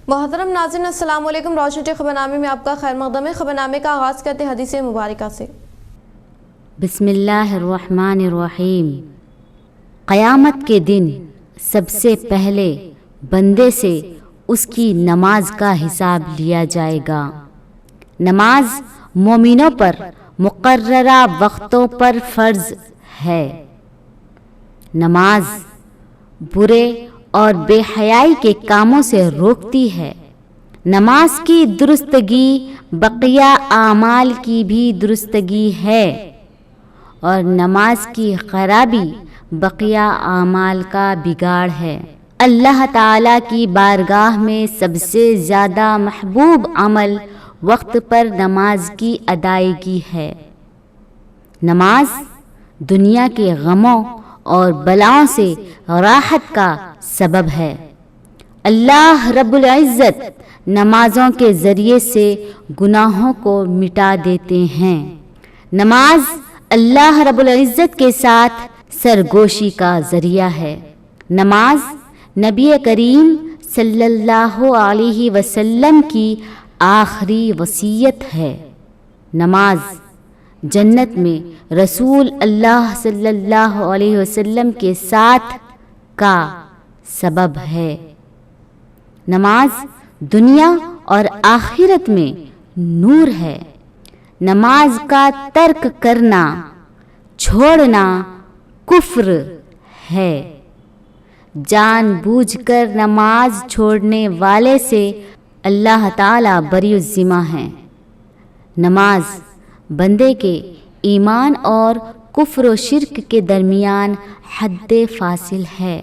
محترم ناظرین السلام علیکم۔ روشن ٹی خبرنامے میں آپ کا خیر مقدم ہے۔ خبرنامے کا آغاز کرتے ہیں حدیث مبارکہ سے۔ بسم اللہ الرحمن الرحیم۔ قیامت کے دن سب سے پہلے بندے سے اس کی نماز کا حساب لیا جائے گا۔ نماز مومنوں پر مقررہ وقتوں پر فرض ہے۔ نماز برے اور بے حیائی کے کاموں سے روکتی ہے۔ نماز کی درستگی بقیہ اعمال کی بھی درستگی ہے اور نماز کی خرابی بقیہ اعمال کا بگاڑ ہے۔ اللہ تعالیٰ کی بارگاہ میں سب سے زیادہ محبوب عمل وقت پر نماز کی ادائیگی ہے۔ نماز دنیا کے غموں اور بلاؤں سے راحت کا سبب ہے۔ اللہ رب العزت نمازوں کے ذریعے سے گناہوں کو مٹا دیتے ہیں۔ نماز اللہ رب العزت کے ساتھ سرگوشی کا ذریعہ ہے۔ نماز نبی کریم صلی اللہ علیہ وسلم کی آخری وصیت ہے۔ نماز جنت میں رسول اللہ صلی اللہ علیہ وسلم کے ساتھ کا سبب ہے۔ نماز دنیا اور آخرت میں نور ہے۔ نماز کا ترک کرنا، چھوڑنا کفر ہے۔ جان بوجھ کر نماز چھوڑنے والے سے اللہ تعالیٰ بری الذمہ ہے۔ نماز بندے کے ایمان اور کفر و شرک کے درمیان حد فاصل ہے۔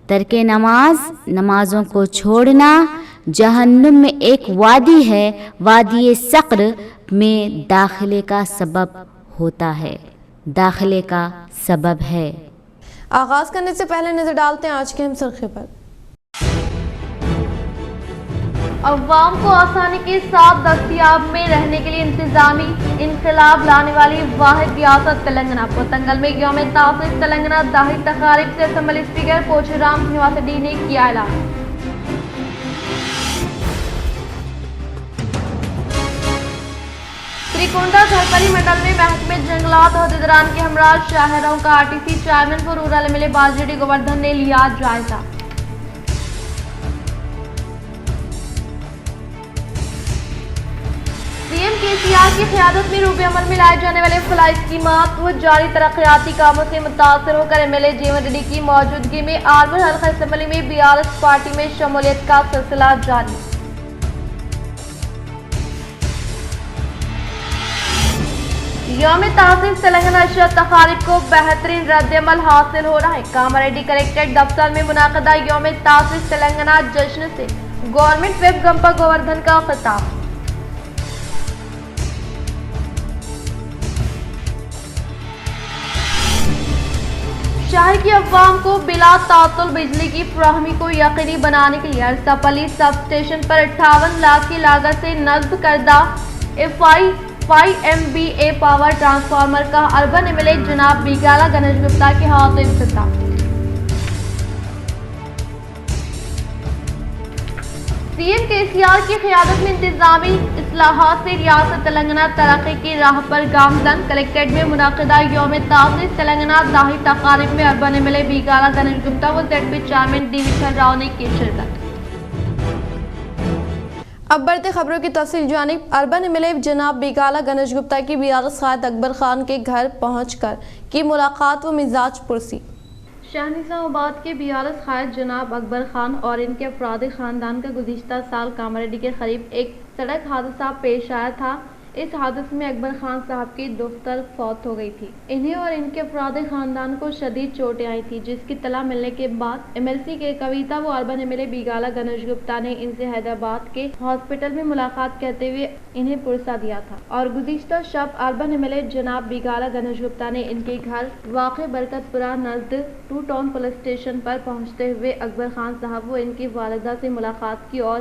ترک نماز، نمازوں کو چھوڑنا جہنم میں ایک وادی ہے، وادی سقر میں داخلے کا سبب ہوتا ہے، داخلے کا سبب ہے۔ آغاز کرنے سے پہلے نظر ڈالتے ہیں آج کے اہم سرخی پر۔ عوام کو آسانی کے ساتھ دستیاب میں رہنے کے لیے انتظامی انقلاب لانے والی واحد ریاست تلنگانہ۔ پوتنگل میں یوم تاسیس تلنگانہ داہی تقاریب سے اسمبلی اسپیکر پوچھرام سرینواس ریڈی نے کیا اعلان۔ سریکونڈا دھرپری منڈل میں محکمہ جنگلات عہدیداران کے ہمراہ شاہراہوں کا RTC chairman for rural MLA Bajireddy گوردھن نے لیا جائزہ۔ CM KCR کی قیادت میں روپ عمل میں لائے جانے والے فلاحی اسکیمات و جاری ترقیاتی کاموں سے متاثر ہو کر MLA جیون ریڈی کی موجودگی میں آرمور حلقہ اسمبلی میں BRS پارٹی میں شمولیت کا سلسلہ جاری۔ یوم تاسیس تلنگانہ اشیاء تقاریب کو بہترین رد عمل حاصل ہو رہا ہے۔ کاماریڈی کلیکٹریٹ دفتر میں منعقدہ یوم تاسیس تلنگانہ جشن سے گورنمنٹ ویب گمپا گوردھن کا خطاب۔ شہر کی عوام کو بلا تعطل بجلی کی فراہمی کو یقینی بنانے کے لیے ارسا پلی سب اسٹیشن پر 58 لاکھ کی لاگت سے نصب کردہ 5 MVA پاور ٹرانسفارمر کا اربن MLA جناب بیگالا گنیش گپتا کے ہاتھوں افتتاح۔ CM KCR کی قیادت میں انتظامی اصلاحات سے ریاست تلنگانہ ترقی کی راہ پر گامزن۔ کلیکٹریٹ میں منعقدہ یوم تاسیس تلنگانہ داہی تقاریب میں اربن MLA بیگالا گنیش گپتا و ZP chairman D Vithal Rao نے کی شرکت۔ اب بڑھتے خبروں کی تفصیل جانب۔ اربن MLA جناب بیگالا گنیش گپتا کی BRS قائد اکبر خان کے گھر پہنچ کر کی ملاقات و مزاج پرسی۔ شاہ نظام آباد کے BRS قائد جناب اکبر خان اور ان کے افراد خاندان کا گزشتہ سال کاماریڈی کے قریب ایک سڑک حادثہ پیش آیا تھا۔ اس حادثے میں اکبر خان صاحب کی دختر فوت ہو گئی تھی۔ انہیں اور ان کے افراد خاندان کو شدید چوٹیں آئی تھی، جس کی اطلاع ملنے کے بعد MLC کے کویتا و اربن MLA بیگالا گنیش گپتا نے ان سے حیدرآباد کے ہاسپٹل میں ملاقات کرتے ہوئے انہیں پرسہ دیا تھا اور گزشتہ شب اربن MLA جناب بیگالا گنیش گپتا نے ان کے گھر واقع برکت پورہ نزد 2 ٹاؤن پولیس اسٹیشن پر پہنچتے ہوئے اکبر خان صاحب و ان کی والدہ سے ملاقات کی اور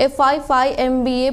FI5 MVA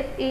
SE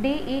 DE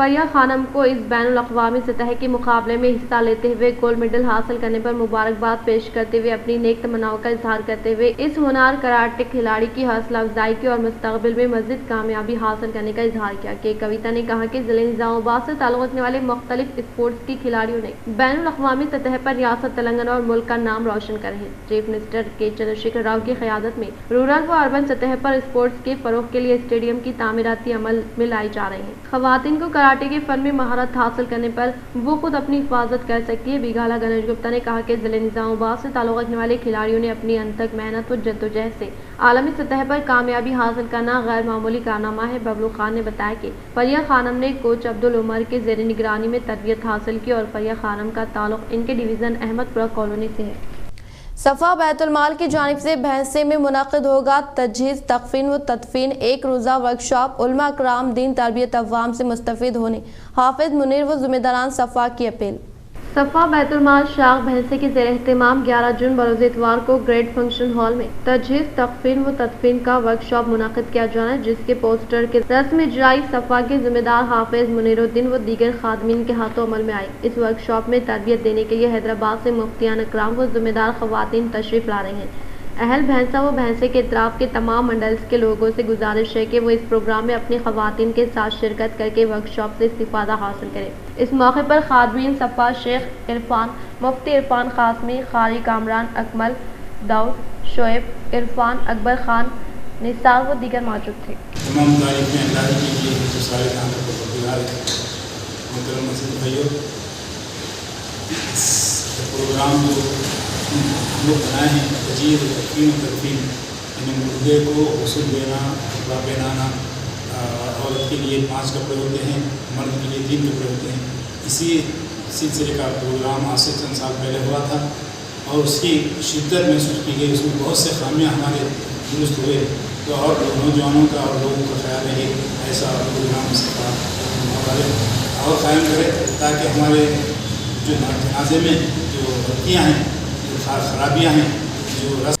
فریہ خانم کو اس بین الاقوامی سطح کے مقابلے میں حصہ لیتے ہوئے گولڈ میڈل حاصل کرنے پر مبارکباد پیش کرتے ہوئے اپنی نیک تمناؤں کا اظہار کرتے ہوئے اس ہونہار کراٹے کھلاڑی کی حوصلہ افزائی کی اور مستقبل میں مزید کامیابی حاصل کرنے کا اظہار کیا کہ کویتا نے کہا کہ ضلع نظام آباد سے تعلق رکھنے والے مختلف اسپورٹس کی کھلاڑیوں نے بین الاقوامی سطح پر ریاست تلنگانہ اور ملک کا نام روشن کرے ہیں۔ چیف منسٹر کے چندرشیکھر راؤ کی قیادت میں رورل و اربن سطح پر اسپورٹس کے فروغ کے لیے اسٹیڈیم کی تعمیراتی عمل میں لائی جا رہی ہیں۔ خواتین کو کراٹے کے فن میں مہارت حاصل کرنے پر وہ خود اپنی حفاظت کر سکتی ہے۔ بیگالہ گنیش گپتا نے کہا کہ ضلع نظام آباد سے تعلق رکھنے والے کھلاڑیوں نے اپنی انتھک محنت و جدوجہد سے عالمی سطح پر کامیابی حاصل کرنا غیر معمولی کارنامہ ہے۔ ببلو خان نے بتایا کہ فریہ خانم نے کوچ عبدالعمر کے زیر نگرانی میں تربیت حاصل کی اور فریہ خانم کا تعلق ان کے ڈویژن احمد پورہ کالونی سے ہے۔ صفا بیت المال کی جانب سے بھینسے میں منعقد ہوگا تجہیز تکفین و تدفین ایک روزہ ورکشاپ۔ علماء کرام دین تربیت عوام سے مستفید ہونے حافظ منیر و ذمہ داران صفا کی اپیل۔ صفا بیت المال شاخ بھینسے کے زیر اہتمام 11 جون بروز اتوار کو گریڈ فنکشن ہال میں تجہیز تکفین و تدفین کا ورکشاپ منعقد کیا جانا ہے، جس کے پوسٹر کے رسم اجرائی صفا کے ذمہ دار حافظ منیر الدین و دیگر خادمین کے ہاتھوں عمل میں آئی۔ اس ورکشاپ میں تربیت دینے کے لیے حیدرآباد سے مفتیان اکرام و ذمہ دار خواتین تشریف لا رہے ہیں۔ اہل بھینسا و بھینسے کے اطراف کے تمام منڈلز کے لوگوں سے گزارش ہے کہ وہ اس پروگرام میں اپنی خواتین کے ساتھ شرکت کر کے ورکشاپ سے استفادہ حاصل کریں۔ اس موقع پر خادمین صفا شیخ عرفان، مفتی عرفان قاسمی، قاری کامران، اکمل، داؤد، شعیب، عرفان، اکبر خان، نثار و دیگر موجود تھے۔ تمام تعریفیں اللہ کے لیے جو سارے کام کو پروگرام پروگرام جو ہم لوگ بنائے ہیں تجہیز تکفین و تدفین، یعنی مردے کو غسل دینا، کپڑا پہنانا، عورت کے لیے 5 کپڑے ہوتے ہیں، مرد کے لیے 3 کپڑے ہوتے ہیں۔ اسی سلسلے کا پروگرام آج سے چند سال پہلے ہوا تھا اور اس کی شدت محسوس کی گئی۔ اس میں بہت سے خامیاں ہمارے درست ہوئے، تو اور نوجوانوں کا اور لوگوں کا خیال ہے کہ ایسا پروگرام اس کا اور قائم کرے تاکہ ہمارے جو جنازے میں جو غلطیاں ہیں، جو خرابیاں ہیں، جو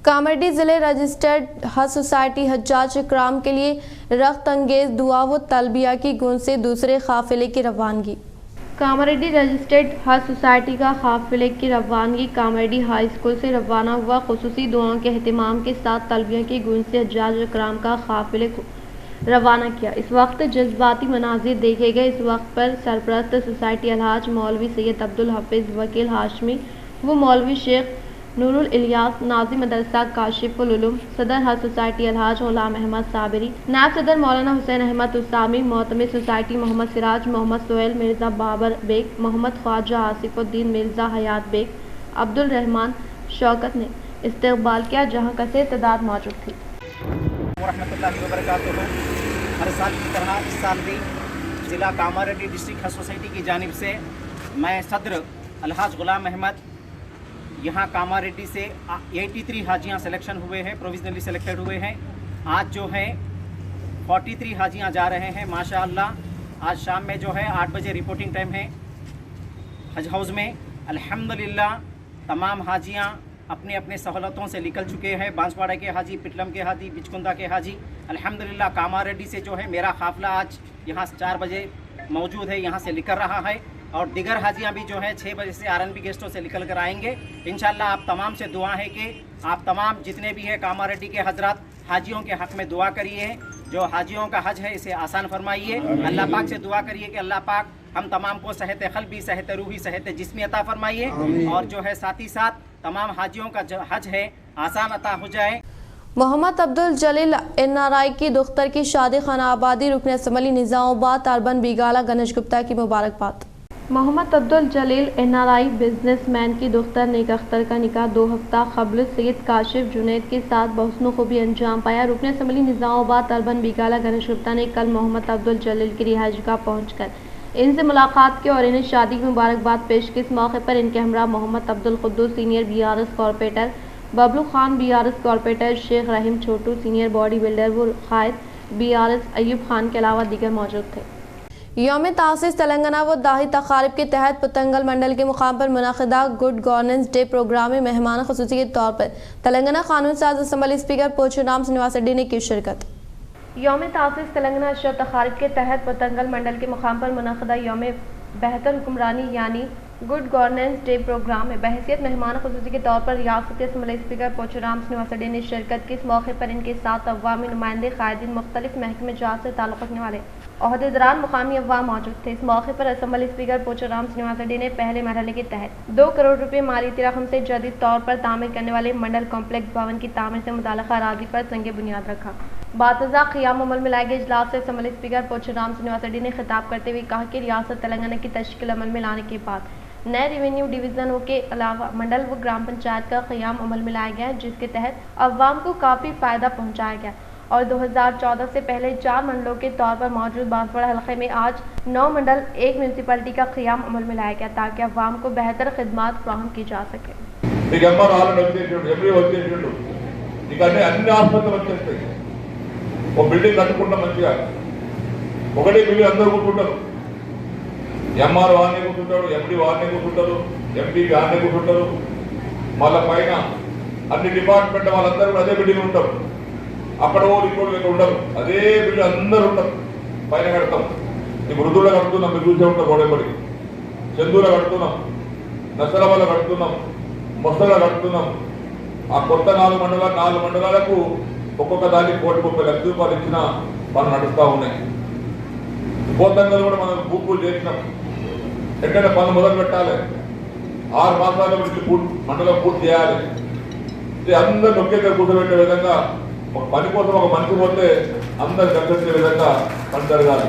کامرڈی ضلع رجسٹرڈ حج سوسائٹی حجاج اکرام کے لیے رخت انگیز دعا و تلبیہ کی گونج سے دوسرے قافلے کی روانگی۔ کامرڈی رجسٹرڈ حج سوسائٹی کا قافلے کی روانگی کامرڈی ہائی اسکول سے روانہ ہوا۔ خصوصی دعاؤں کے اہتمام کے ساتھ تلبیہ کی گونج سے حجاج اکرام کا قافلے کو روانہ کیا۔ اس وقت جذباتی مناظر دیکھے گئے۔ اس وقت پر سرپرست سوسائٹی الحاج مولوی سید عبدالحفیظ وکیل ہاشمی و مولوی شیخ نور الیاس، ناظم مدرسہ کاشف العلوم، صدر حج سوسائٹی الحاج غلام احمد صابری، نائب صدر مولانا حسین احمد اسامی، محتمل سوسائٹی محمد سراج، محمد سہیل مرزا بابر بیگ، محمد خواجہ آصف الدین مرزا حیات بیگ، عبدالرحمان شوکت نے استقبال کیا، جہاں کثیر تعداد موجود تھی۔ ورحمۃ اللہ وبرکاتہ۔ ہر سال کی طرح اس سال بھی ضلع کاماریڈی ڈسٹرکٹ حج سوسائٹی کی جانب سے میں صدر الحاج غلام احمد یہاں کاماریڈی سے 83 حاجیاں سلیکشن ہوئے ہیں، پروویژنلی سلیکٹڈ ہوئے ہیں۔ آج جو ہے 43 حاجیاں جا رہے ہیں ماشاءاللہ۔ آج شام میں جو ہے 8 بجے رپورٹنگ ٹائم ہے حج ہاؤس میں۔ الحمدللہ تمام حاجیاں اپنے اپنے سہولتوں سے نکل چکے ہیں۔ بانسواڑہ کے حاجی، پٹلم کے حاجی، بچکندا کے حاجی۔ الحمدللہ کاماریڈی سے جو ہے میرا قافلہ آج یہاں 4 بجے موجود ہے، یہاں سے نکل رہا ہے، اور دیگر حاجیاں بھی جو ہے 6 بجے سے RNB گیسٹوں سے نکل کر آئیں گے انشاءاللہ۔ آپ تمام سے دعا ہے کہ آپ تمام جتنے بھی ہیں کاماریڈی کے حضرات حاجیوں کے حق میں دعا کریے، جو حاجیوں کا حج ہے اسے آسان فرمائیے۔ اللہ پاک سے دعا کریے کہ اللہ پاک ہم تمام کو صحت قلبی، صحت روحی، صحت جسمی عطا فرمائیے، اور جو ہے ساتھ ہی ساتھ تمام حاجیوں کا جو حج ہے آسان عطا ہو جائے۔ محمد عبدالجلیل NRI کی دختر کی شادی خانہ آبادی، رکن اسمبلی نظام آباد اربن بیگالہ گنیش گپتا کی مبارکباد۔ محمد عبدالجلیل NRI بزنس مین کی دختر نیک اختر کا نکاح 2 ہفتہ قبل سید کاشف جنید کے ساتھ بحسن و خوبی انجام پایا۔ رکن اسمبلی نظام آباد اربن بیگالہ گنیش گپتا نے کل محمد عبدالجلیل کی رہائش گاہ پہنچ کر ان سے ملاقات کی اور انہیں شادی کی مبارکباد پیش کی۔ اس موقع پر ان کے ہمراہ Mohammed Abdul Quddus senior BRS corporator, Bablu Khan BRS corporator, Sheikh Rahim Chhotu senior body builder و قائد BRS ایوب خان کے علاوہ دیگر موجود تھے۔ یوم تاسیس تلنگانہ و داہی تقاریب کے تحت پتنگل منڈل کے مقام پر منعقدہ گڈ گورننس ڈے پروگرام میں مہمان خصوصی کے طور پر تلنگانہ قانون ساز اسمبلی اسپیکر پوچھو رام سنیواس ریڈی نے کی شرکت۔ یوم تاسیس تلنگانہ اشرا تقاریب کے تحت پتنگل منڈل کے مقام پر منعقدہ یوم بہتر حکمرانی یعنی گڈ گورننس ڈے پروگرام میں بحیثیت مہمان خصوصی کے طور پر ریاستی اسمبلی اسپیکر پوچورام سرینواسا ڈے نے شرکت کی۔ اس موقع پر ان کے ساتھ عوامی نمائندے، قائدین، مختلف محکمہ جات سے تعلق رکھنے والے عہدیداران، مقامی عوام موجود تھے۔ اس موقع پر اسمبلی اسپیکر پوچورام سرینواسا ڈے نے پہلے مرحلے کے تحت 2 کروڑ روپے مالیاتی رقم سے جدید طور پر تعمیر کرنے والے منڈل کمپلیکس بھون کی تعمیر سے متعلقہ اراضی پر سنگ بنیاد رکھا۔ باتزا قیام عمل میں لائے گئے اجلاس سے اسمبلی اسپیکر پوچورام سرینواسا ڈے نے خطاب کرتے ہوئے کہا کہ ریاست تلنگانہ کی تشکیل عمل میں لانے کے بعد نئے ریونیو ڈویژنوں کے علاوہ منڈل و گرام پنچایت کا قیام عمل میں لایا گیا ہے، جس کے تحت عوام کو کافی فائدہ پہنچایا گیا اور 2014 سے پہلے 4 منڈلوں کے طور پر موجود بانسواڑہ حلقے میں آج 9 منڈل 1 میونسپلٹی کا قیام عمل میں لایا گیا تاکہ عوام کو بہتر خدمات فراہم کی جا سکے۔ బిల్డింగ్ కట్టుకుంటాం మంచిగా ఒకటే బిల్డింగ్ అందరూ కూర్చుంటారు, ఎంఆర్ వారిని కూర్చుంటారు, ఎండి వారిని కూర్చుంటారు, ఎంపీ వారిని కూర్చుంటారు, మళ్ళీ పైన అన్ని డిపార్ట్మెంట్ వాళ్ళందరూ కూడా అదే బిల్డింగ్ ఉంటారు, అక్కడ ఇక్కడ ఉండరు, అదే బిల్డింగ్ అందరూ ఉంటారు, పైన కడతాం। ఈ మృదువులో కడుతున్నాం, మీరు చూసే ఉంటారు, గోడపడికి చందూలో కడుతున్నాం, నసరాబాద్లో కడుతున్నాం, మొసలో కడుతున్నాం। ఆ కొత్త 4 మండలాలకు ఒక్కొక్క దానికి 1,30 లక్షల రూపాయలు ఇచ్చిన పనులు నడుస్తూ ఉన్నాయి। పోతంగల్ కూడా మనం పూర్తి చేసినాం, ఎక్కడైనా పనులు మొదలు పెట్టాలి, 6 మాసాల నుంచి మండలం పూర్తి చేయాలి। అందరిని ఒకే దగ్గర కూర్చోబెట్టే విధంగా ఒక పని కోసం ఒక మనిషి పోతే అందరు కలిసే విధంగా పని జరగాలి।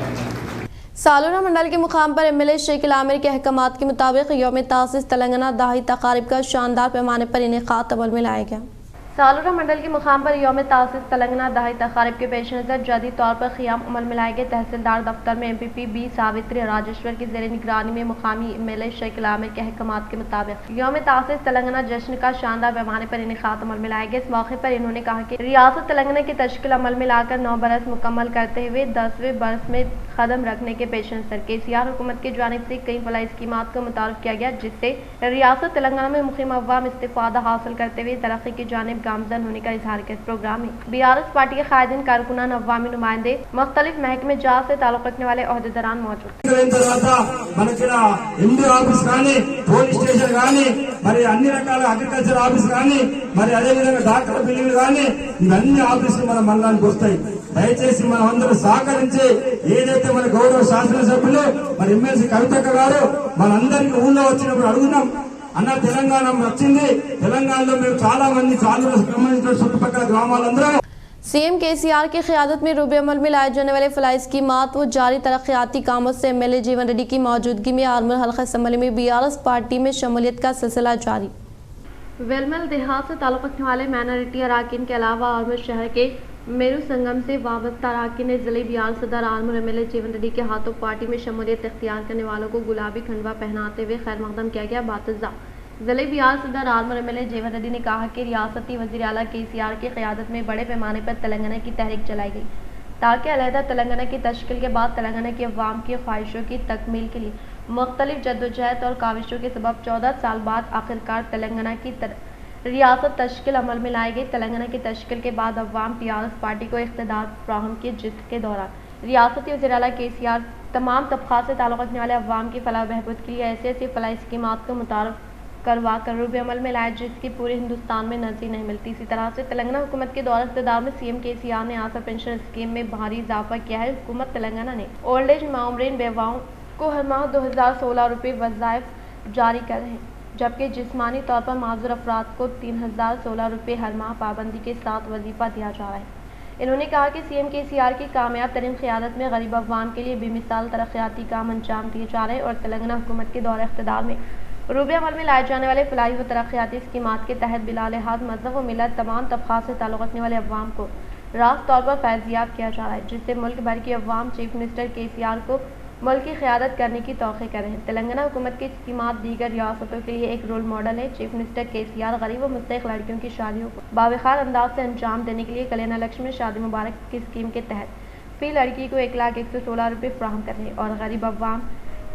سالورہ منڈل کے مقام پر MLA شیخ العامر کے احکامات کے مطابق یوم تاسیس تلنگانہ دہائی تقاریب کا شاندار پیمانے پر انعقاد عمل میں لایا گیا۔ سالورہ منڈل کے مقام پر یوم تاسیس تلنگانہ دہائی تقاریب کے پیش نظر جدید طور پر قیام عمل میں لائے گئے۔ تحصیلدار دفتر میں MPP بی ساوتری راجیشور کی زیر نگرانی میں مقامی MLA شیخ العامر کے احکامات کے مطابق یوم تاسیس تلنگانہ جشن کا شاندار پیمانے پر انعقاد عمل میں لائے گئے۔ اس موقع پر انہوں نے کہا کہ ریاست تلنگانہ کی تشکیل عمل میں لا کر 9 برس مکمل کرتے ہوئے 10ویں برس میں قدم رکھنے کے پیش نظر KCR حکومت کی جانب سے کئی فلاحی اسکیمات کو متعارف کیا گیا، جس سے ریاست تلنگانہ میں مقیم عوام استفادہ حاصل کرتے ہوئے ترقی کی جانب گامزن ہونے کا اظہار کیا۔ اس پروگرام میں BRS پارٹی کے قائدین، کارکنان، عوامی نمائندے، مختلف محکمہ جات سے تعلق رکھنے والے عہدیداران موجود تھے۔ దయచేసి మనం అందరూ సహకరించి ఏదైతే మన గౌరవ శాసనసభ్యులు మరి ఎమ్మెల్సీ కవితక్క గారు మనందరికీ ఊళ్ళో వచ్చినప్పుడు అడుగున్నాం, అన్న తెలంగాణ వచ్చింది, తెలంగాణలో మేము చాలా మంది సంబంధించిన చుట్టుపక్కల గ్రామాలందరూ CM KCR کی قیادت میں روبے عمل میں لائے جانے والے فلاحی اسکیمات و جاری ترقیاتی کاموں سے MLA جیون ریڈی کی موجودگی میں آرمور حلقہ اسمبلی میں BRS پارٹی میں شمولیت کا سلسلہ جاری۔ ویلمل دیہات سے تعلق رکھنے والے مائنارٹی اراکین کے علاوہ آرمور شہر کے میرو سنگم سے وابستہ اراکین نے ضلع BRS صدر آرمور MLA جیون ریڈی کے ہاتھوں پارٹی میں شمولیت اختیار کرنے والوں کو گلابی کھنڈوا پہناتے ہوئے خیر مقدم کیا گیا۔ باتزا ضلع BRS صدر آرمور MLA جیون ریڈی نے کہا کہ ریاستی وزیر اعلیٰ KCR کی قیادت میں بڑے پیمانے پر تلنگانہ کی تحریک چلائی گئی تاکہ علیحدہ تلنگانہ کی تشکیل کے بعد تلنگانہ کے عوام کی خواہشوں کی تکمیل کے لیے مختلف جدوجہد اور کاوشوں کے سبب 14 سال بعد آخرکار تلنگانہ کی ریاست تشکیل عمل میں لائی گئی۔ تلنگانہ کی تشکیل کے بعد عوام BRS پارٹی کو اقتدار فراہم کیے، جس کے دوران ریاستی وزیر اعلیٰ KCR تمام طبقات سے تعلق رکھنے والے عوام کی فلاح و بہبود کے لیے ایسی فلاحی اسکیمات کو متعارف کروا کر روبے عمل میں لائے، جس کی پورے ہندوستان میں نظیر نہیں ملتی۔ اسی طرح سے تلنگانہ حکومت کے دور اقتدار میں CM KCR نے آسر پینشن اسکیم میں بھاری اضافہ کیا ہے۔ حکومت تلنگانہ نے اولڈ ایج معمرین بیواؤں کو ہر ماہ 2016 روپے وظائف جاری کر رہے ہیں، جبکہ جسمانی طور پر معذور افراد کو 3016 روپے ہر ماہ پابندی کے ساتھ وظیفہ دیا جا رہا ہے۔ انہوں نے کہا کہ CM KCR کی کامیاب ترین قیادت میں غریب عوام کے لیے بے مثال ترقیاتی کام انجام دیے جا رہے ہیں اور تلنگانہ حکومت کے دور اقتدار میں روبے عمل میں لائے جانے والے فلاحی و ترقیاتی اسکیمات کے تحت بلا لحاظ مذہب و ملت تمام طبقات سے تعلق رکھنے والے عوام کو راست طور پر فیضیاب کیا جا رہا ہے، جس سے ملک بھر کی عوام چیف منسٹر KCR کو ملک کی قیادت کرنے کی توقع کر رہے ہیں۔ تلنگانہ حکومت کی اسکیمات دیگر ریاستوں کے لیے ایک رول ماڈل ہے۔ چیف منسٹر KCR غریب و مستحق لڑکیوں کی شادیوں کو باوقار انداز سے انجام دینے کے لیے کلیانہ لکشمی شادی مبارک کی اسکیم کے تحت فی لڑکی کو 1,01,16 روپے فراہم کر رہے ہیں اور غریب عوام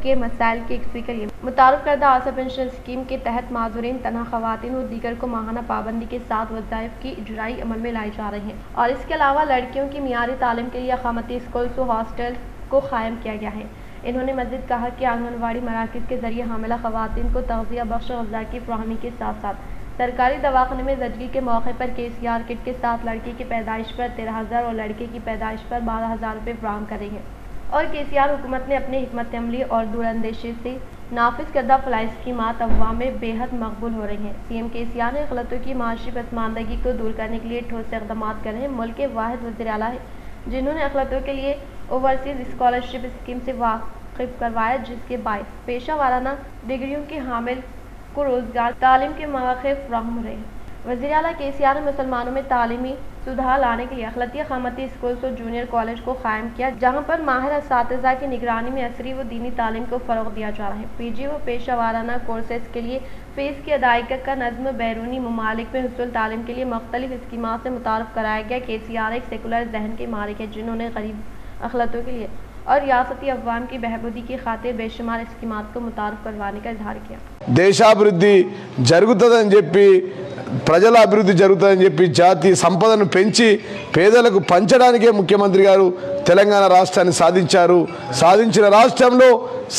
کے مسائل کی یکسوئی کے لیے متعارف کردہ اعلیٰ پنشن اسکیم کے تحت معذورین، تنہا خواتین اور دیگر کو ماہانہ پابندی کے ساتھ وظائف کی اجرائی عمل میں لائی جا رہی ہیں، اور اس کے علاوہ لڑکیوں کی معیاری تعلیم کے لیے اقامتی اسکولز و ہاسٹل کو قائم کیا گیا ہے۔ انہوں نے مزید کہا کہ آنگن واڑی مراکز کے ذریعے حاملہ خواتین کو تغذیہ بخش غذا کی فراہمی کے ساتھ ساتھ سرکاری دواخانے میں زچگی کے موقع پر KCR کٹ کے ساتھ لڑکی کی پیدائش پر 13,000 اور لڑکے کی پیدائش پر 12,000 روپے فراہم کرے ہیں، اور KCR حکومت نے اپنے حکمت عملی اور دور اندیشی سے نافذ کردہ فلاحی اسکیمات عوام میں بے حد مقبول ہو رہی ہیں۔ CM KCR نے غلطوں کی معاشی پسماندگی کو دور کرنے کے لیے ٹھوس اقدامات کر رہے ہیں۔ ملک کے واحد وزیر اعلیٰ ہیں جنہوں نے اقلیتوں کے لیے اوورسیز اسکالرشپ اسکیم سے واقف کروایا، جس کے باعث پیشہ ورانہ ڈگریوں کے حامل کو روزگار، تعلیم کے مواقع فراہم ہو رہے ہیں۔ وزیر اعلیٰ KCR نے مسلمانوں میں تعلیمی سدھار لانے کے لیے اقلیتی اقامتی اسکولز اور جونیئر کالج کو قائم کیا، جہاں پر ماہر اساتذہ کی نگرانی میں عصری و دینی تعلیم کو فروغ دیا جا رہا ہے۔ PG و پیشہ ورانہ کورسز کے لیے فیس کی ادائیگی کا نظم بیرونی ممالک میں حصول تعلیم کے لیے مختلف اسکیمات سے متعارف کرایا گیا۔ KCR ایک سیکولر ذہن کے مالک ہے جنہوں نے غریب اقلیتوں کے لیے اور ریاستی عوام کی بہبودی کی خاطر بے شمار اسکیمات کو متعارف کروانے کا اظہار کیا۔ దేశాభివృద్ధి జరుగుతుందని చెప్పి, ప్రజల అభివృద్ధి జరుగుతుందని చెప్పి, జాతీయ సంపదను పెంచి పేదలకు పంచడానికే ముఖ్యమంత్రి గారు తెలంగాణ రాష్ట్రాన్ని సాధించారు. సాధించిన రాష్ట్రంలో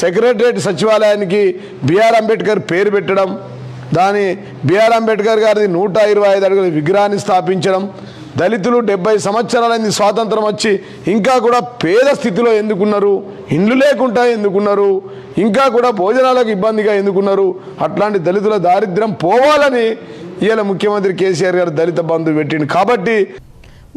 సెక్రటరియట్ సచివాలయానికి బిఆర్ అంబేద్కర్ పేరు పెట్టడం, దాని బిఆర్ అంబేద్కర్ గారిది 125 అడుగుల విగ్రహాన్ని స్థాపించడం, దళితులు 70 సంవత్సరాలైంది స్వాతంత్రం వచ్చి ఇంకా కూడా పేద స్థితిలో ఎందుకున్నారు, ఇండ్లు లేకుండా ఎందుకున్నారు, ఇంకా కూడా భోజనాలకు ఇబ్బందిగా ఎందుకున్నారు, అట్లాంటి దళితుల దారిద్ర్యం పోవాలని ఇవాళ ముఖ్యమంత్రి కేసీఆర్ గారు దళిత బంధు పెట్టిండు। కాబట్టి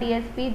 DSP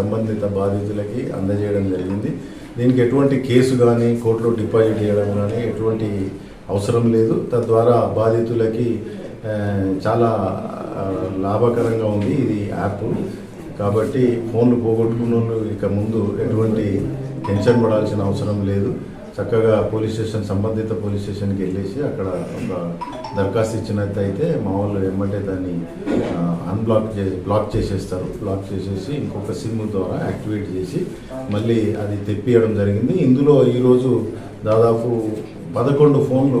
సంబంధిత బాధితులకి అందజేయడం జరిగింది। దీనికి ఎటువంటి కేసు కానీ కోర్టులో డిపాజిట్ చేయడం కానీ ఎటువంటి అవసరం లేదు। తద్వారా బాధితులకి చాలా లాభకరంగా ఉంది ఇది యాప్। కాబట్టి ఫోన్లు పోగొట్టుకున్న వాళ్ళు ఇక ముందు ఎటువంటి టెన్షన్ పడాల్సిన అవసరం లేదు। చక్కగా పోలీస్ స్టేషన్ సంబంధిత పోలీస్ స్టేషన్కి వెళ్ళేసి అక్కడ ఒక దరఖాస్తు ఇచ్చినట్టయితే మా వాళ్ళు ఏమంటే దాన్ని బ్లాక్ చేసేస్తారు। బ్లాక్ చేసేసి ఇంకొక సిమ్ ద్వారా యాక్టివేట్ చేసి మళ్ళీ అది తెప్పియడం జరిగింది। ఇందులో ఈరోజు దాదాపు 11 ఫోన్లు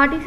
RTC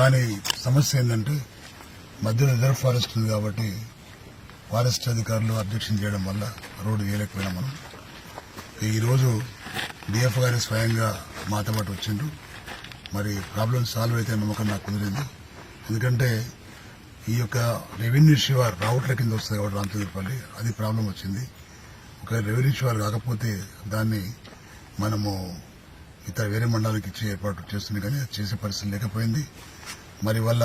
కానీ సమస్య ఏంటంటే మధ్యలో రిజర్వ్ ఫారెస్ట్ ఉంది కాబట్టి ఫారెస్ట్ అధికారులు అబ్జెక్షన్ చేయడం వల్ల రోడ్డు వేయలేకపోయినాం మనం। ఈరోజు DF గారి స్వయంగా మాతో పాటు వచ్చిండ్రు। మరి ప్రాబ్లం సాల్వ్ అయితే నమ్మకం నాకు కుదిరింది। ఎందుకంటే ఈ యొక్క రెవెన్యూ శివార్ రౌట్ల కింద వస్తుంది కాబట్టి రామచంద్రపల్లి అది ప్రాబ్లం వచ్చింది। ఒక రెవెన్యూ శివార్ కాకపోతే దాన్ని మనము ఇతర వేరే మండలానికి ఇచ్చే ఏర్పాటు చేస్తుంది, కానీ అది చేసే పరిస్థితి లేకపోయింది। మరి వల్ల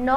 9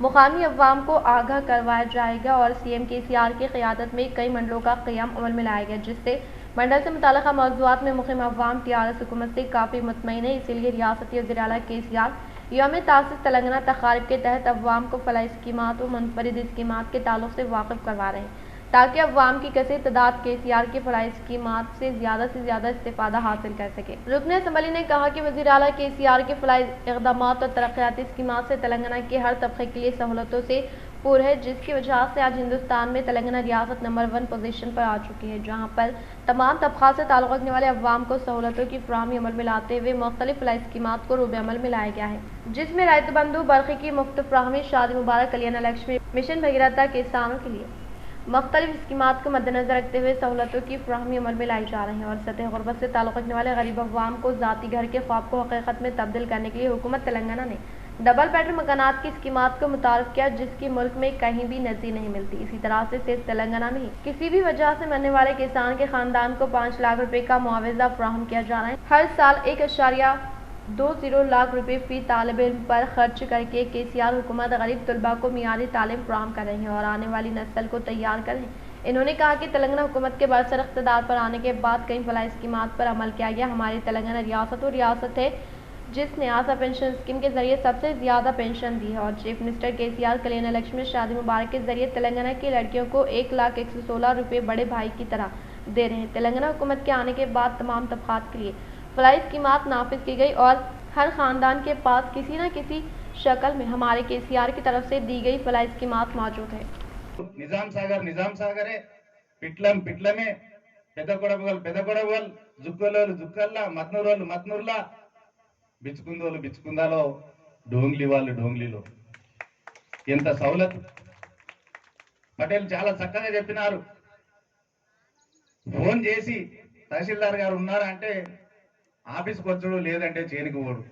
مقامی عوام کو آگاہ کروایا جائے گا اور سی ایم KCR کی قیادت میں کئی منڈلوں کا قیام عمل میں لایا گیا، جس سے منڈل سے متعلقہ موضوعات میں مقیم عوام TRS حکومت سے کافی مطمئن ہے۔ اسی لیے ریاستی وزیر اعلیٰ KCR یوم تاسیس تلنگانہ تقاریب کے تحت عوام کو فلاحی اسکیمات و منفرد اسکیمات کے تعلق سے واقف کروا رہے ہیں تاکہ عوام کی کثیر تعداد KCR کی فلاحی اسکیمات سے زیادہ استفادہ حاصل کر سکے۔ رکن اسمبلی نے کہا کہ وزیر اعلیٰ KCR کے فلاحی اقدامات اور ترقیاتی اسکیمات سے تلنگانہ کے ہر طبقے کے لیے سہولتوں سے پور ہے، جس کی وجہ سے آج ہندوستان میں تلنگانہ ریاست نمبر 1 پوزیشن پر آ چکی ہے، جہاں پر تمام طبقات سے تعلق رکھنے والے عوام کو سہولتوں کی فراہمی عمل میں لاتے ہوئے مختلف فلاحی اسکیمات کو روب عمل میں لایا گیا ہے، جس میں ریت بندھو، برقی کی مفت فراہمی، شادی مبارک، کلیانہ لکشمی مشن بھگیرتا کسانوں کے لیے مختلف اسکیمات کو مد نظر رکھتے ہوئے سہولتوں کی فراہمی عمل میں لائی جا رہی ہیں اور سطح غربت سے تعلق رکھنے والے غریب عوام کو ذاتی گھر کے خواب کو حقیقت میں تبدیل کرنے کے لیے حکومت تلنگانہ نے ڈبل بیڈروم مکانات کی اسکیمات کو متعارف کیا، جس کی ملک میں کہیں بھی نظیر نہیں ملتی۔ اسی طرح سے صرف تلنگانہ میں ہی کسی بھی وجہ سے مرنے والے کسان کے خاندان کو 5 لاکھ روپے کا معاوضہ فراہم کیا جا رہا ہے۔ ہر سال 1.20 لاکھ روپے فی طالب علم پر خرچ کر کے KCR حکومت غریب طلباء کو معیاری تعلیم فراہم کر رہی ہے اور آنے والی نسل کو تیار کر رہے ہیں۔ انہوں نے کہا کہ تلنگانہ حکومت کے برسر اقتدار پر آنے کے بعد کئی فلاحی اسکیمات پر عمل کیا گیا۔ ہماری تلنگانہ ریاست وہ ریاست ہے جس نے آسا پینشن اسکیم کے ذریعے سب سے زیادہ پینشن دی ہے اور چیف منسٹر KCR کلیانہ لکشمی شادی مبارک کے ذریعے تلنگانہ کی لڑکیوں کو 1,116 روپے بڑے بھائی کی طرح دے رہے ہیں۔ تلنگانہ حکومت کے آنے کے بعد تمام طبقات کے لیے فلاحی اسکیمات نافذ کی گئی اور ہر خاندان کے پاس کسی نہ کسی شکل میں ہمارے KCR کی طرف سے دی گئی فلاحی اسکیمات موجود ہے۔ నిజాం సాగరే పిట్లమే పెద్ద కొడగల్ జుక్కలోలు జుక్కల్లా మత్నూరోళ్ళు మత్నూర్లా బిచ్చుకుందోళ్ళు బిచ్చుకుందాలో డోంగ్లీ వాళ్ళు డోంగ్లీలో ఎంత సౌలత్ పటేల్ చాలా చక్కగా చెప్పినారు। ఫోన్ చేసి తహసీల్దార్ గారు ఉన్నారా అంటే ఆఫీస్కి వచ్చాడు, లేదంటే చేనికి పోడు,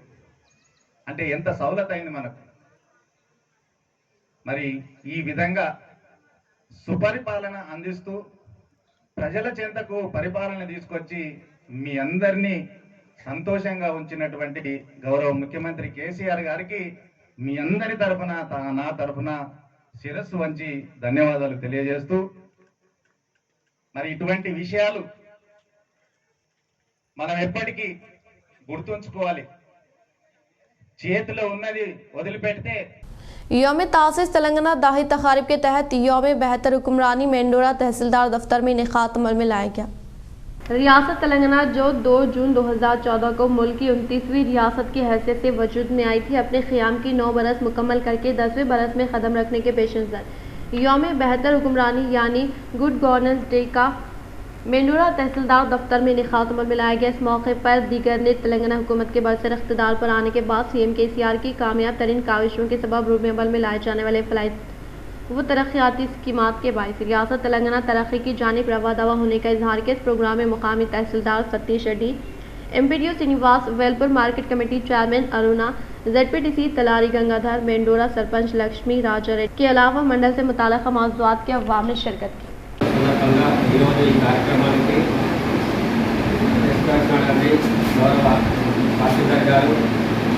అంటే ఎంత సౌలత్ అయింది మనకు। మరి ఈ విధంగా సుపరిపాలన అందిస్తూ ప్రజల చెంతకు పరిపాలన తీసుకొచ్చి మీ అందరినీ సంతోషంగా ఉంచినటువంటి గౌరవ ముఖ్యమంత్రి KCR గారికి మీ అందరి తరఫున నా తరఫున శిరస్సు వంచి ధన్యవాదాలు తెలియజేస్తూ, మరి ఇటువంటి విషయాలు మనం ఎప్పటికీ గుర్తుంచుకోవాలి। చేతిలో ఉన్నది వదిలిపెడితే یوم تاسیس تلنگانہ داہی تقاریب کے تحت یوم بہتر حکمرانی مینڈورا تحصیلدار دفتر میں انعقاد عمل میں لایا گیا۔ ریاست تلنگانہ جو 2 جون 2014 کو ملک کی 29ویں ریاست کی حیثیت سے وجود میں آئی تھی، اپنے قیام کی 9 برس مکمل کر کے 10ویں برس میں قدم رکھنے کے پیش نظر یوم بہتر حکمرانی یعنی گڈ گورننس ڈے کا مینڈورا تحصیلدار دفتر میں انعقاد عمل میں لایا گیا۔ اس موقع پر دیگر نے تلنگانہ حکومت کے برسر اقتدار پر آنے کے بعد سی ایم KCR کی کامیاب ترین کاوشوں کے سبب روب عمل میں لائے جانے والے فلاحی و ترقیاتی اسکیمات کے باعث ریاست تلنگانہ ترقی کی جانب رواں دوا ہونے کا اظہار کیا۔ اس پروگرام میں مقامی tehsildar Satish Reddy, MPDO Srinivas, Velpur market committee chairman Aruna, ZPTC Talari Gangadhar, Mendora sarpanch Lakshmi Raja Reddy کے علاوہ منڈل سے متعلقہ موضوعات کے عوام نے شرکت کی۔ ఈరోజు ఈ కార్యక్రమానికి గౌరవ తహసీల్దార్ గారు,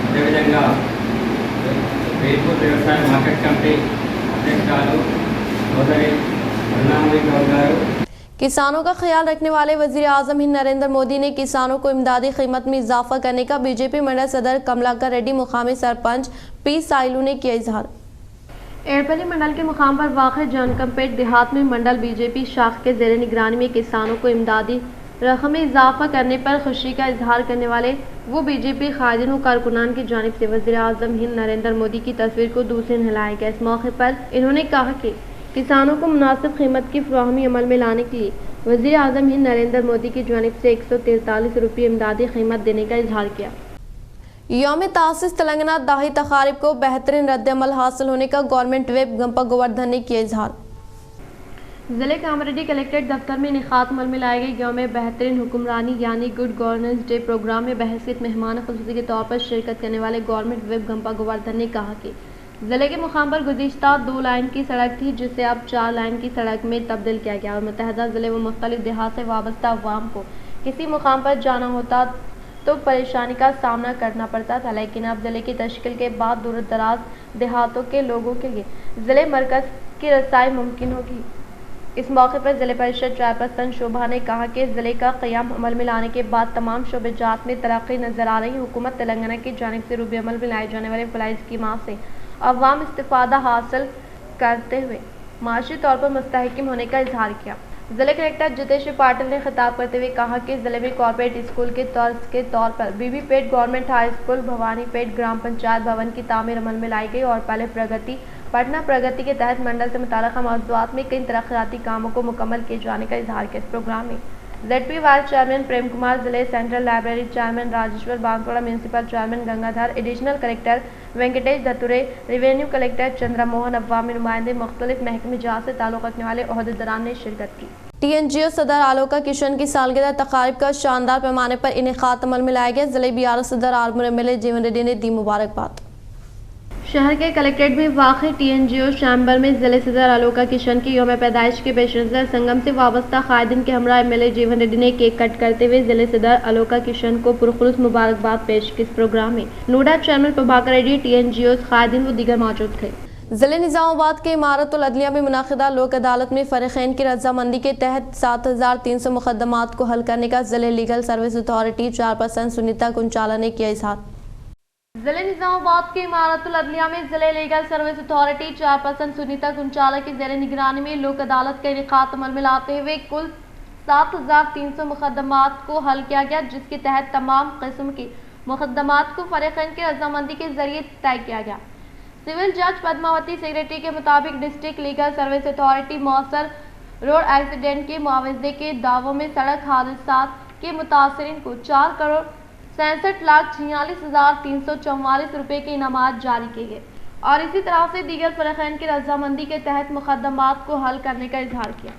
అదేవిధంగా వేల్పూర్ వ్యవసాయ మార్కెట్ కమిటీ అధ్యక్షురాలు సోదరి అరుణామణి గౌడ్ గారు। کسانوں کا خیال رکھنے والے وزیر اعظم ہند نریندر مودی نے کسانوں کو امدادی قیمت میں اضافہ کرنے کا BJP منڈل صدر کملاکر ریڈی، مقامی سرپنچ P سائلو نے کیا اظہار۔ ایرپلی منڈل کے مقام پر واقع جانکمپیٹ دیہات میں منڈل BJP شاخ کے زیر نگرانی میں کسانوں کو امدادی رقم میں اضافہ کرنے پر خوشی کا اظہار کرنے والے وہ BJP قائدین و کارکنان کی جانب سے وزیر اعظم ہند نریندر مودی کی تصویر کو دوسرے نہلایا گیا۔ اس موقع پر انہوں نے کہا کہ کسانوں کو مناسب قیمت کی فراہمی عمل میں لانے کے لیے وزیر اعظم ہند نریندر مودی کی جانب سے 143 روپے امدادی قیمت دینے کا اظہار کیا۔ یوم تاسیس تلنگانہ داہی تقاریب کو بہترین رد عمل حاصل ہونے کا گورنمنٹ ویب گمپا گوردھن نے کیا اظہار۔ ضلع کامریڈی کلیکٹریٹ دفتر میں انعقاد عمل میں لائے گئے یوم بہترین حکمرانی یعنی گڈ گورننس ڈے پروگرام میں بحیثیت مہمان خصوصی کے طور پر شرکت کرنے والے گورنمنٹ ویب گمپا گوردھن نے کہا کہ ضلع کے مقام پر گزشتہ 2 لائن کی سڑک تھی جسے اب 4 لائن کی سڑک میں تبدیل کیا گیا اور متحدہ ضلع و مختلف دیہات سے وابستہ عوام کو کسی مقام پر جانا ہوتا تو پریشانی کا سامنا کرنا پڑتا تھا، لیکن اب ضلع کی تشکیل کے بعد دور دراز دیہاتوں کے لوگوں کے لیے ضلع مرکز کی رسائی ممکن ہوگی۔ اس موقع پر ضلع پریشد چیئرپرسن شوبھا نے کہا کہ ضلع کا قیام عمل میں لانے کے بعد تمام شعبے جات میں ترقی نظر آ رہی ہے۔ حکومت تلنگانہ کی جانب سے روب عمل میں لائے جانے والے فلاحی اسکیمات سے عوام استفادہ حاصل کرتے ہوئے معاشی طور پر مستحکم ہونے کا اظہار کیا۔ ضلع کلکٹر جتیش پاٹل نے خطاب کرتے ہوئے کہا کہ ضلع میں کارپوریٹ اسکول کے طرز کے طور پر Bibipet government high school, Bhavanipet gram panchayat bhavan کی تعمیر عمل میں لائی گئی اور پہلے پرگتی پٹنہ پرگتی کے تحت منڈل سے متعلقہ موضوعات میں کئی ترقیاتی کاموں کو مکمل کیے جانے کا اظہار کیا۔ اس پروگرام میں Z P vice chairman Prem Kumar, ضلع central library chairman Rajeshwar Banswada, municipal chairman Gangadhar, additional collector Venkatesh Dhotre, revenue collector Chandra Mohan, عوامی نمائندے، مختلف محکمہ جات سے تعلق رکھنے والے عہدیداران نے شرکت کی۔ ٹی این جی او صدر آلوکا کشن کی سالگرہ تقاریب کا شاندار پیمانے پر انعقاد عمل میں لایا گیا۔ ضلع بی آر صدر آرمور ایم ایل اے جیون ریڈی نے دی مبارکباد۔ شہر کے کلکٹریٹ میں واقع ٹی این جی او چیمبر میں ضلع صدر آلوکا کشن کی یوم پیدائش کے پیش نظر سنگم سے وابستہ قائدین کے ہمراہ ایم ایل اے جیون ریڈی نے کیک کٹ کرتے ہوئے ضلع صدر آلوکا کشن کو پرخلوص مبارکباد پیش کی۔ اس پروگرام میں NUDA chairman Prabhakar Reddy, T N G O قائدین و دیگر موجود تھے۔ ضلع نظام آباد کے امارت العدلیہ میں منعقدہ لوک عدالت میں فریقین کی رضامندی کے تحت 7300 مقدمات کو حل کرنے کا ضلع legal service authority chairperson Sunitha Kunchala نے کیا اظہار۔ ضلع نظام آباد کے امارت العدلیہ میں ضلع legal service authority chairperson Sunitha Kunchala کی زیر نگرانی میں لوک عدالت کا انعقاد عمل میں لاتے ہوئے کل 7300 مقدمات کو حل کیا گیا، جس کے تحت تمام قسم کے مقدمات کو فریقین کی رضامندی کے ذریعے طے کیا گیا۔ سول جج پدماوتی سیکریٹری کے مطابق ڈسٹرکٹ لیگل سروس اتھارٹی مؤثر روڈ ایکسیڈنٹ کے معاوضے کے دعووں میں سڑک حادثات کے متاثرین کو 4,67,46,344 روپے کے انعامات جاری کیے گئے اور اسی طرح سے دیگر فریقین کی رضامندی کے تحت مقدمات کو حل کرنے کا اظہار کیا۔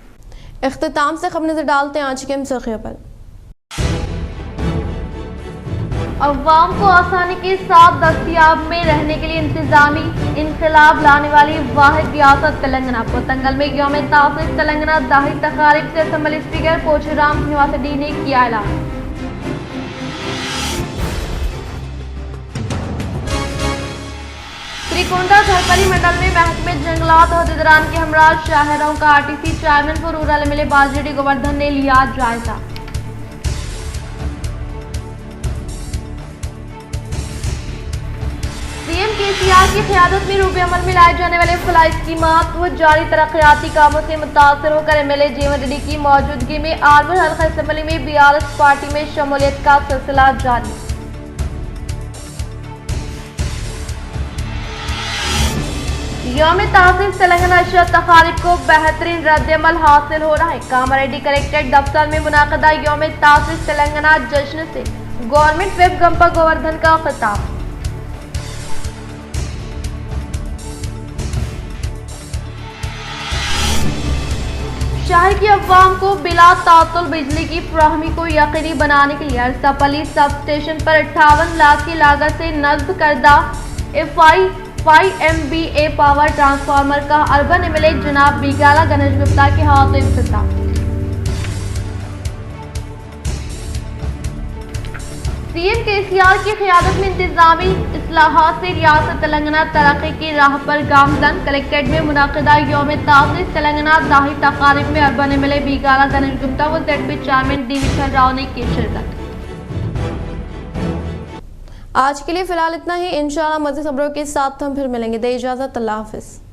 اختتام سے خبر نظر ڈالتے ہیں آج کی سرخیوں پر۔ عوام کو آسانی کے ساتھ دستیاب میں رہنے کے لیے انتظامی انقلاب لانے والی واحد ریاست تلنگانہ۔ پوتنگل میں یوم تاسیس تلنگانہ داہی تقاریب سے اسمبلی اسپیکر پوچورام سرینواس ریڈی نے کیا اعلان۔ سریکونڈا دھرپلی منڈل میں محکمہ جنگلات عہدیداران کے ہمراہ شاہراہوں کا R T C chairman for rural M L A Bajireddy گوردھن نے لیا جائزہ۔ سی ایم کے سی آر کی قیادت میں روب عمل میں لائے جانے والے فلاحی اسکیمات و جاری ترقیاتی کاموں سے متاثر ہو کر ایم ایل اے جیون ریڈی کی موجودگی میں آرمور حلقہ اسمبلی میں بی آر ایس پارٹی میں شمولیت کا سلسلہ جاری۔ یوم تاسیس تلنگانہ اشیا تقاریب کو بہترین رد عمل حاصل ہو رہا ہے۔ کاماریڈی کلیکٹریٹ دفتر میں منعقدہ یوم تاسیس تلنگانہ جشن سے گورنمنٹ ویب گمپا گوردھن کا خطاب۔ شہر کی عوام کو بلا تعطل بجلی کی فراہمی کو یقینی بنانے کے لیے ارسا پلی سب اسٹیشن پر 58 لاکھ کی لاگت سے نصب کردہ 5 MVA پاور ٹرانسفارمر کا اربن ایم ایل اے جناب بیگالا گنیش گپتا کے ہاتھوں افتتاح۔ سی ایم کے سی آر کی قیادت میں انتظامی اصلاحات سے ریاست تلنگانہ ترقی کی راہ پر گامزن۔ کلیکٹریٹ میں منعقدہ یوم تاسیس تلنگانہ داہی تقاریب میں urban M L A Bigala Ganesh Gupta و Z P chairman D Vithal Rao نے کی شرکت۔ آج کے لیے فی الحال اتنا ہی، انشاءاللہ مزید خبروں کے ساتھ ہم پھر ملیں گے۔ دے اجازت، اللہ حافظ۔